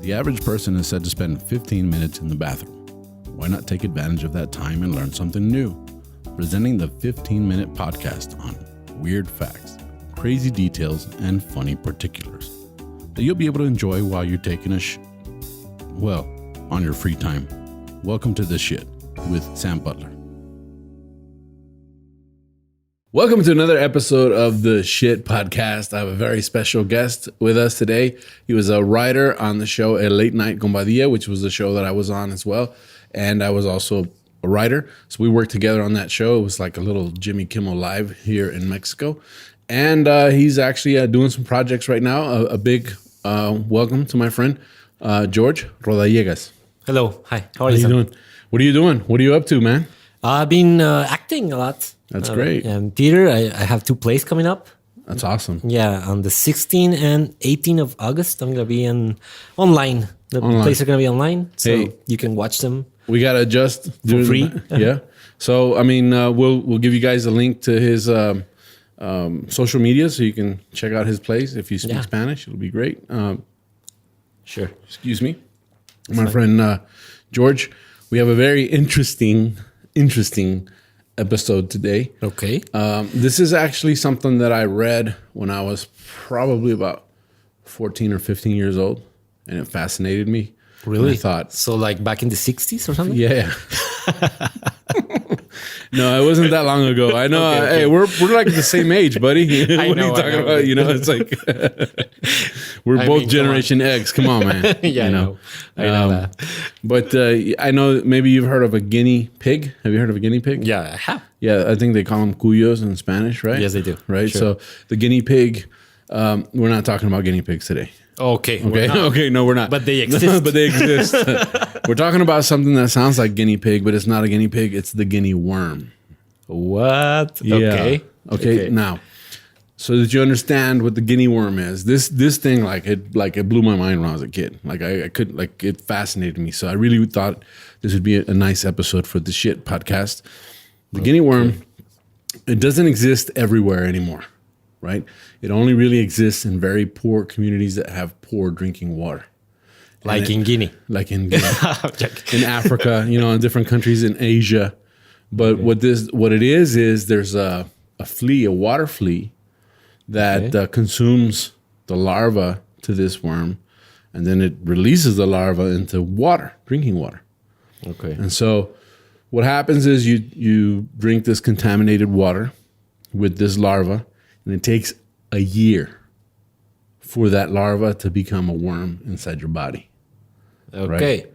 The average person is said to spend 15 minutes in the bathroom. Why not take advantage of that time and learn something new? Presenting the 15-minute podcast on weird facts, crazy details, and funny particulars that you'll be able to enjoy while you're taking a on your free time. Welcome to The Shit with Sam Butler. Welcome to another episode of The Shit Podcast. I have a very special guest with us today. He was a writer on the show A Late Night Compadilla, which was the show that I was on as well. And I was also a writer. So we worked together on that show. It was like a little Jimmy Kimmel Live here in Mexico. And he's actually doing some projects right now. A big welcome to my friend, Jorge Rodallegas. Hello. Hi. How are you doing? What are you doing? What are you up to, man? I've been acting a lot. That's great. And theater, I have 2 plays coming up. That's awesome. Yeah, on the 16th and 18th of August, I'm going to be online. The plays are going to be online, so you can watch them. We got to adjust. For free. Yeah. So, I mean, we'll give you guys a link to his social media so you can check out his plays. If you speak Spanish, it'll be great. Sure. Excuse me. My friend George, we have a very interesting episode today. Okay. This is actually something that I read when I was probably about 14 or 15 years old, and it fascinated me. Really? And I thought, so like back in the 60s or something? Yeah. No, it wasn't that long ago. I know. Okay. Hey, we're like the same age, buddy. What are you talking about? You know, it's like we're both Generation X. Come on, man. Yeah, I know that. But I know maybe you've heard of a guinea pig. Have you heard of a guinea pig? Yeah, I have. Yeah, I think they call them cuyos in Spanish, right? Yes, they do. Right. Sure. So the guinea pig. We're not talking about guinea pigs today. Okay. Okay. No, we're not. But they exist. But they exist. We're talking about something that sounds like guinea pig, but it's not a guinea pig. It's the Guinea worm. What? Yeah. Okay. Now, so that you understand what the Guinea worm is, this thing it blew my mind when I was a kid. It fascinated me. So I really thought this would be a nice episode for the Shit Podcast. The Guinea worm, it doesn't exist everywhere anymore. Right? It only really exists in very poor communities that have poor drinking water. In Guinea. Like in Guinea. In Africa, in different countries in Asia. But what it is there's a flea, a water flea, that consumes the larva to this worm, and then it releases the larva into water, drinking water. Okay. And so what happens is you drink this contaminated water with this larva, and it takes a year for that larva to become a worm inside your body. Okay. Right?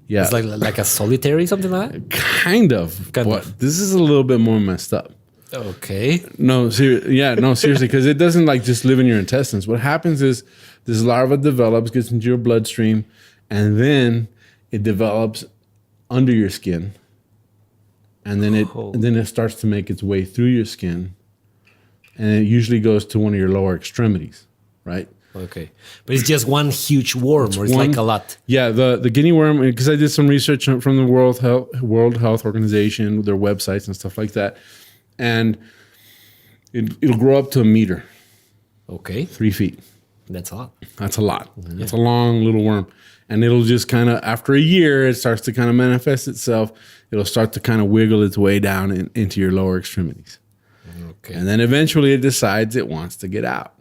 Yeah. It's like a solitary, something like that? Kind of. But this is a little bit more messed up. Okay. No, seriously, because it doesn't just live in your intestines. What happens is this larva develops, gets into your bloodstream, and then it develops under your skin. And then it starts to make its way through your skin. And it usually goes to one of your lower extremities, right? Okay. But it's just one huge worm, it's like a lot? Yeah, the guinea worm, because I did some research from the World Health Organization, their websites and stuff like that. And it'll grow up to 1 meter. Okay. 3 feet. That's a lot. That's a lot. Yeah. It's a long little worm. And it'll just kind of, after a year, it starts to kind of manifest itself. It'll start to kind of wiggle its way down into your lower extremities. Okay. And then eventually it decides it wants to get out.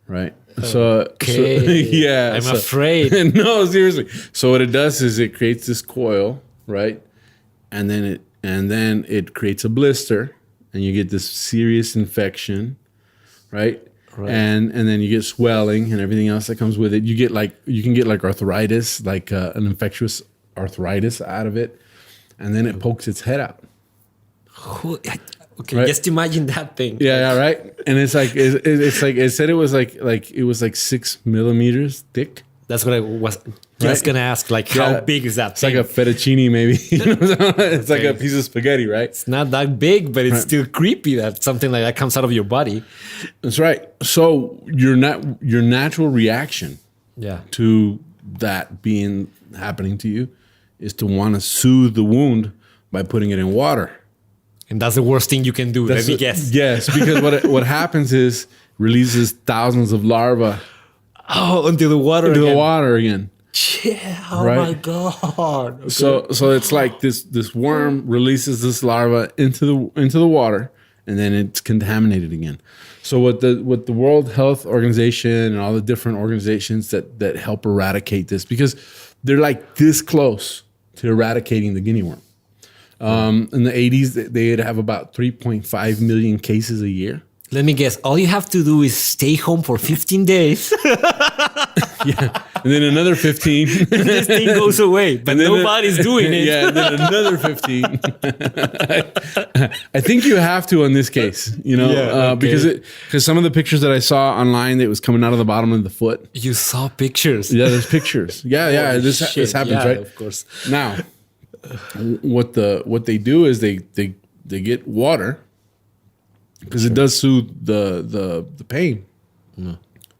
Right? So yeah. I'm afraid. No, seriously. So what it does is it creates this coil, right? And then it creates a blister, and you get this serious infection, right? And then you get swelling and everything else that comes with it. You can get arthritis, an infectious arthritis out of it, and then it pokes its head out. Okay, right? Just imagine that thing. Yeah, right. And it's like it said it was like 6 millimeters thick. That's what I was just gonna ask. How big is that? It's like a fettuccine, maybe. It's like a piece of spaghetti, right? It's not that big, but it's still creepy that something like that comes out of your body. That's right. So your natural reaction, to that happening to you, is to want to soothe the wound by putting it in water. And that's the worst thing you can do. Let me guess. Yes, because what happens is releases thousands of larvae Oh, into the water into again. the water again. Yeah. Oh Right? my god. Okay. So it's like this worm releases this larva into the water, and then it's contaminated again. So what the World Health Organization and all the different organizations that help eradicate this, because they're like this close to eradicating the guinea worm. In the 80s, they'd have about 3.5 million cases a year. Let me guess. All you have to do is stay home for 15 days. Yeah, and then another 15. And this thing goes away, but nobody's doing it. Yeah, and then another 15. I think you have to in this case, because some of the pictures that I saw online, it was coming out of the bottom of the foot. You saw pictures. Yeah, there's pictures. Yeah, this happens, right? Of course. Now, what they do is they get water because it does soothe the pain,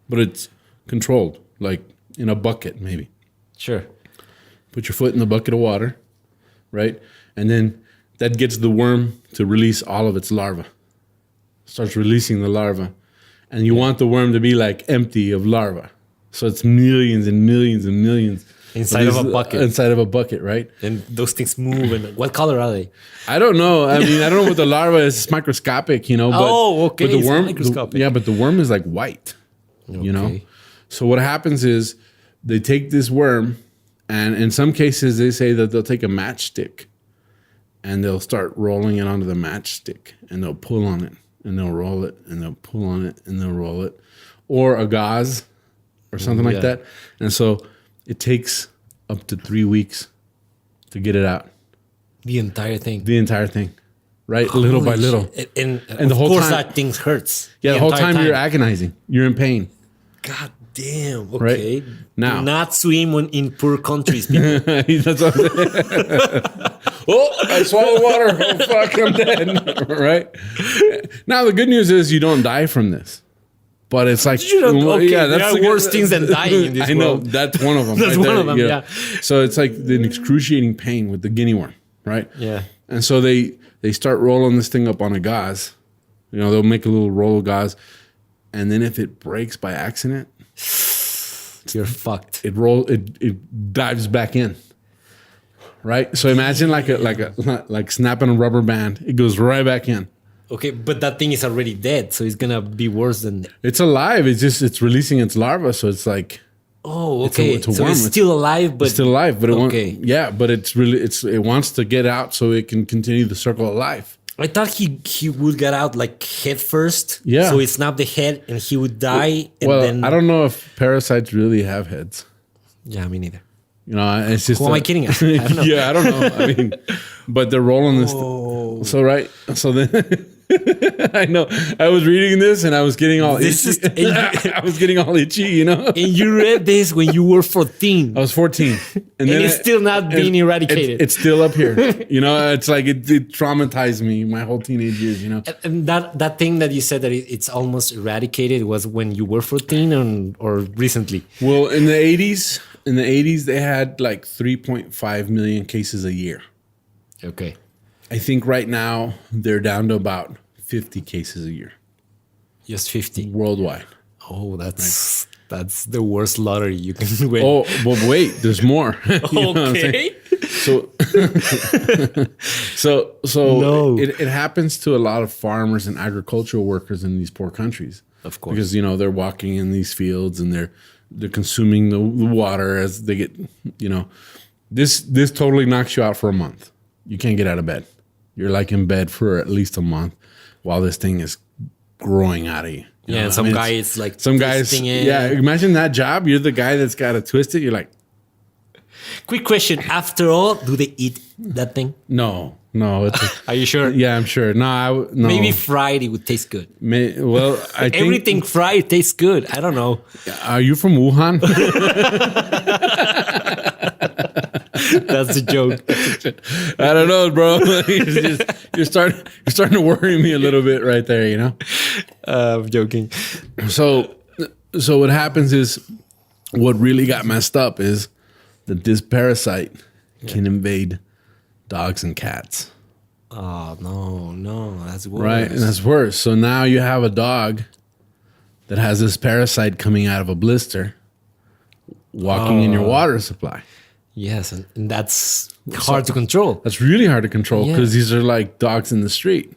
but it's controlled, like in a bucket maybe. Sure. Put your foot in the bucket of water, right? And then that gets the worm to release all of its larvae. Starts releasing the larva. And you want the worm to be like empty of larvae. So it's millions and millions and millions. Inside of a bucket. Inside of a bucket, right? And those things move. And what color are they? I don't know. I mean, I don't know what the larva is. It's microscopic, But, okay. But the worm, microscopic. but the worm is like white, So what happens is they take this worm, and in some cases they say that they'll take a matchstick and they'll start rolling it onto the matchstick, and they'll pull on it and they'll roll it and they'll pull on it and they'll roll it, or a gauze or something like that. And so it takes up to 3 weeks to get it out. The entire thing. Right? Little by little. And the whole course time, that thing hurts. Yeah, the whole time you're agonizing. You're in pain. God damn. Okay. Right? Now. Do not swim in poor countries, people. That's what I'm saying. Oh, I swallowed water. Oh, fuck, I'm dead. Right? Now, the good news is you don't die from this. But it's like, there are worse things than dying in this world. I know, world. that's one of them. That's one of them, yeah. So it's like an excruciating pain with the guinea worm, right? Yeah. And so they start rolling this thing up on a gauze. They'll make a little roll of gauze. And then if it breaks by accident, you're fucked. It dives back in. Right? So imagine like snapping a rubber band. It goes right back in. Okay, but that thing is already dead, so it's gonna be worse than. It's alive. It's releasing its larva, so it's like. Oh, okay. It's a so worm. it's still alive, but it's still alive, but it won't. Okay. Yeah, but it wants to get out so it can continue the circle of life. I thought he would get out like head first. Yeah. So he snapped the head and he would die. And then I don't know if parasites really have heads. Yeah, me neither. It's just. Who am I kidding at? I don't know. Yeah, I don't know. I mean, but they're rolling this. So right. So then. I know. I was reading this and I was getting all itchy. I was getting all itchy, And you read this when you were 14. I was 14. And then it's still not being eradicated. It's still up here. It's like it traumatized me my whole teenage years, And that thing that you said that it's almost eradicated was when you were 14 or recently? Well, in the 80s, they had like 3.5 million cases a year. Okay. I think right now they're down to about 50 cases a year. Just 50 worldwide. Oh, that's the worst lottery you can win. Oh, but wait, there's more. Okay. So No. it happens to a lot of farmers and agricultural workers in these poor countries. Of course. Because they're walking in these fields and they're consuming the water as they get, this totally knocks you out for a month. You can't get out of bed. You're like in bed for at least a month while this thing is growing out of you. And some guy is like some guys. Yeah, imagine that job. You're the guy that's got to twist it. You're like. Quick question. After all, do they eat that thing? No. Are you sure? Yeah, I'm sure. No. Maybe fried it would taste good. I think everything fried tastes good. I don't know. Are you from Wuhan? That's a joke. I don't know, bro. You're starting to worry me a little bit right there. I'm joking. So what happens is, what really got messed up is that this parasite can invade dogs and cats. Oh no, that's worse. Right, and that's worse. So now you have a dog that has this parasite coming out of a blister, walking in your water supply. Yes, and that's hard to control. That's really hard to control because these are like dogs in the street.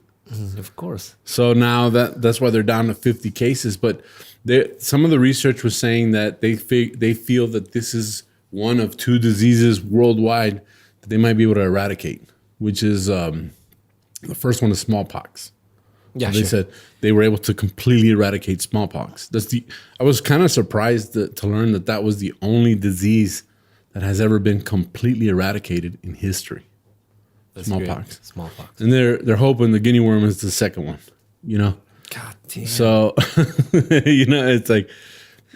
Of course. So now that's why they're down to 50 cases. But some of the research was saying that they feel that this is one of 2 diseases worldwide that they might be able to eradicate, which is the first one is smallpox. Yeah, so they said they were able to completely eradicate smallpox. I was kind of surprised to learn that was the only disease that has ever been completely eradicated in history. That's smallpox. Great. Smallpox. And they're hoping the Guinea worm is the second one, you know? God damn. So, you know, it's like,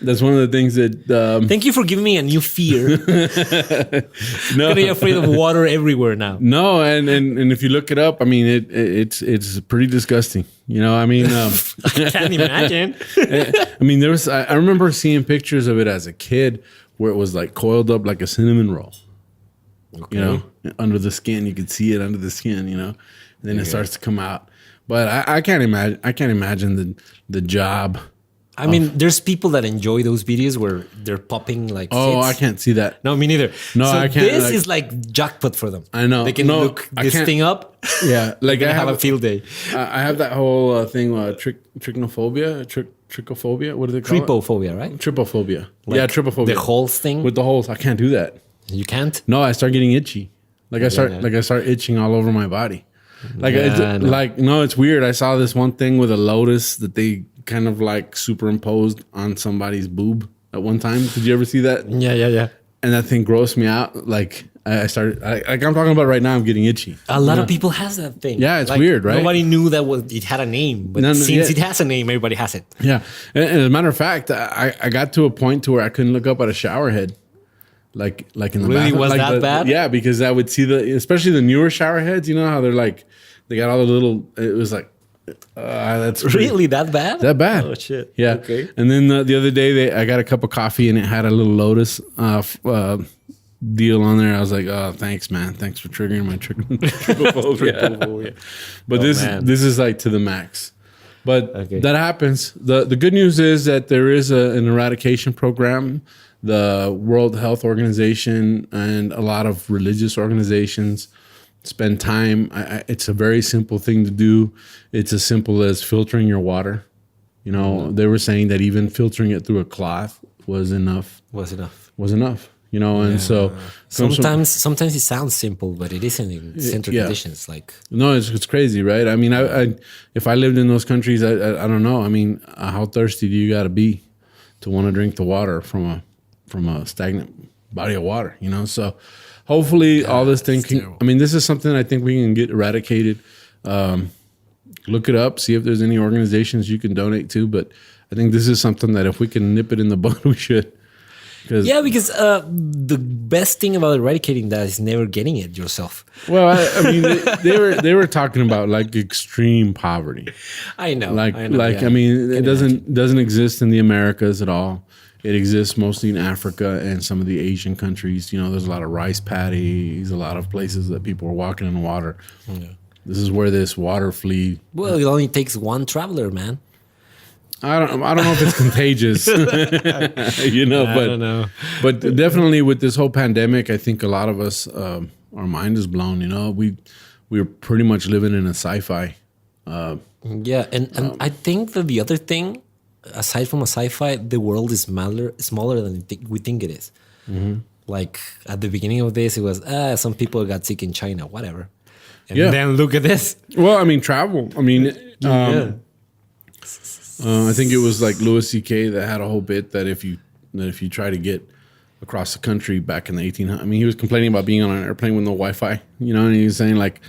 that's one of the things that... Thank you for giving me a new fear. No. I'm going to be afraid of water everywhere now. No, and if you look it up, I mean, it's pretty disgusting. You know, I mean... I can't imagine. I mean, I remember seeing pictures of it as a kid where it was like coiled up like a cinnamon roll. Okay. You know, under the skin, you could see it under the skin, you know, and then it starts to come out. But I can't imagine the job. I mean, there's people that enjoy those videos where they're popping like Oh, fits. I can't see that. No, me neither. No, so I can't. This is like jackphoot for them. I know. They can look this thing up. Yeah, like I have a field day. I have that whole thing, trichnophobia, trichophobia. What do they call it? Tripophobia, right? Tripophobia. Like yeah, tripophobia. The holes thing. With the holes, I can't do that. You can't? No, I start getting itchy. Like I start itching all over my body. Like it's weird. I saw this one thing with a lotus that they kind of like superimposed on somebody's boob at one time. Did you ever see that? Yeah. And that thing grossed me out. Like I started, like I'm talking about right now, I'm getting itchy. A lot of people has that thing. Yeah, it's weird, right? Nobody knew that it had a name, but since it has a name, everybody has it. Yeah, and as a matter of fact, I got to a point to where I couldn't look up at a shower head. Like in the really bathroom. was like that bad? Yeah, because I would see especially the newer shower heads. You know how they're like, they got all the little. It was like, that's really that bad. That bad? Oh shit. Yeah. Okay. And then the other day, I got a cup of coffee and it had a little lotus deal on there. I was like, oh, thanks, man. Thanks for triggering my trypophobia. But this is like to the max. But that happens. The good news is that there is an eradication program. The World Health Organization and a lot of religious organizations spend time. It's a very simple thing to do. It's as simple as filtering your water. You know, they were saying that even filtering it through a cloth was enough. You know, and so sometimes it sounds simple, but it isn't in certain conditions. Like it's crazy, right? I mean, if I lived in those countries, I don't know. I mean, how thirsty do you got to be to want to drink the water from a stagnant body of water? You know, so hopefully all this thing can. Terrible. I mean, this is something I think we can get eradicated. Look it up, see if there's any organizations you can donate to. But I think this is something that if we can nip it in the bud, we should. Because the best thing about eradicating that is never getting it yourself. Well, I mean, they were talking about like extreme poverty. I know. I mean, it doesn't exist in the Americas at all. It exists mostly in Africa and some of the Asian countries. You know, there's a lot of rice paddies, a lot of places that people are walking in the water. Yeah. This is where this water flea. Well, it only takes one traveler, man. I don't know if it's contagious, you know, I don't know. But definitely with this whole pandemic, I think a lot of us, our mind is blown. You know, we're pretty much living in a sci-fi. And I think that the other thing, aside from a sci-fi, the world is smaller than we think it is. Mm-hmm. Like at the beginning of this, it was some people got sick in China, whatever. And then look at this. Well, I mean, travel. I mean, I think it was like Louis C.K. that had a whole bit that if you try to get across the country back in the 1800s, I mean, he was complaining about being on an airplane with no Wi-Fi, you know, and he was saying like,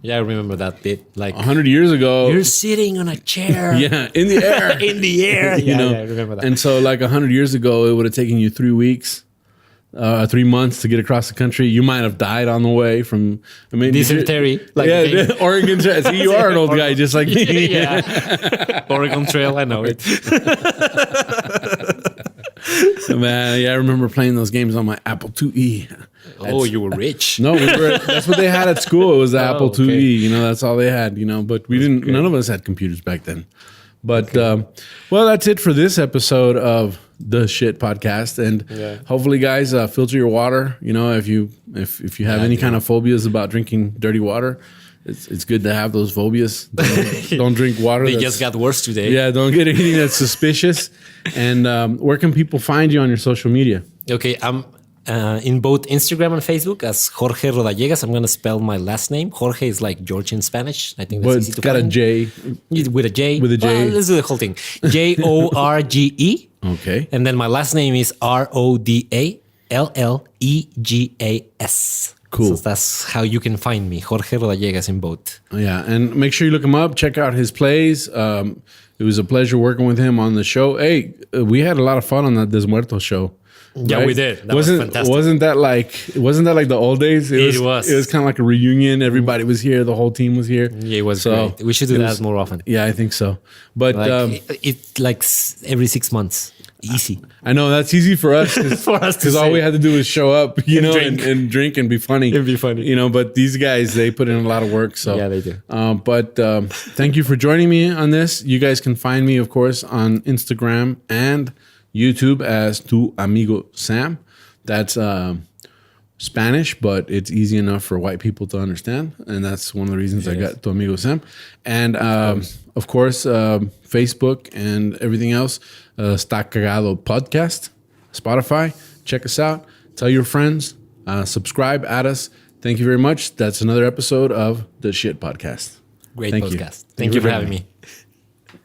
yeah, I remember that bit. Like 100 years ago, you're sitting on a chair, in the air, in the air. you know, I remember that. And so, like 100 years ago, it would have taken you 3 weeks. 3 months to get across the country. You might have died on the way from. I mean, dysentery. Oregon Trail. See, you are an old guy, just like me. Yeah, Oregon Trail. I know it. Man, I remember playing those games on my Apple IIe. You were rich. No, that's what they had at school. It was the Apple IIe. You know, that's all they had. You know, but we didn't. None of us had computers back then. But well, that's it for this episode of the Shit Podcast. And hopefully, guys, filter your water. You know, if you have any kind of phobias about drinking dirty water, it's good to have those phobias. Don't drink water. They just got worse today. Yeah, don't get anything that's suspicious. And where can people find you on your social media? Okay, I'm in both Instagram and Facebook as Jorge Rodallegas. I'm going to spell my last name. Jorge is like George in Spanish. I think that's easy to got find. a J. With a J. With a J. Well, let's do the whole thing. Jorge. Okay. And then my last name is Rodallegas. Cool. So that's how you can find me, Jorge Rodallegas in both. Yeah, and make sure you look him up. Check out his plays. It was a pleasure working with him on the show. Hey, we had a lot of fun on that Des Muertos show. Yeah, right? we did. That was fantastic. Wasn't that like the old days? It was. It was kind of like a reunion. Everybody was here. The whole team was here. Yeah, it was great. We should do that more often. Yeah, I think so. But it like every 6 months. Easy. I know that's easy for us because all we had to do was show up, and drink and be funny. And be funny. But these guys, they put in a lot of work. So yeah, they do. But thank you for joining me on this. You guys can find me, of course, on Instagram and YouTube as Tu Amigo Sam. That's Spanish, but it's easy enough for white people to understand. And that's one of the reasons I got Tu Amigo Sam. And of course, Facebook and everything else. Está Cagado Podcast, Spotify. Check us out. Tell your friends. Subscribe, add us. Thank you very much. That's another episode of the Shit Podcast. Great podcast. Thank you for having me.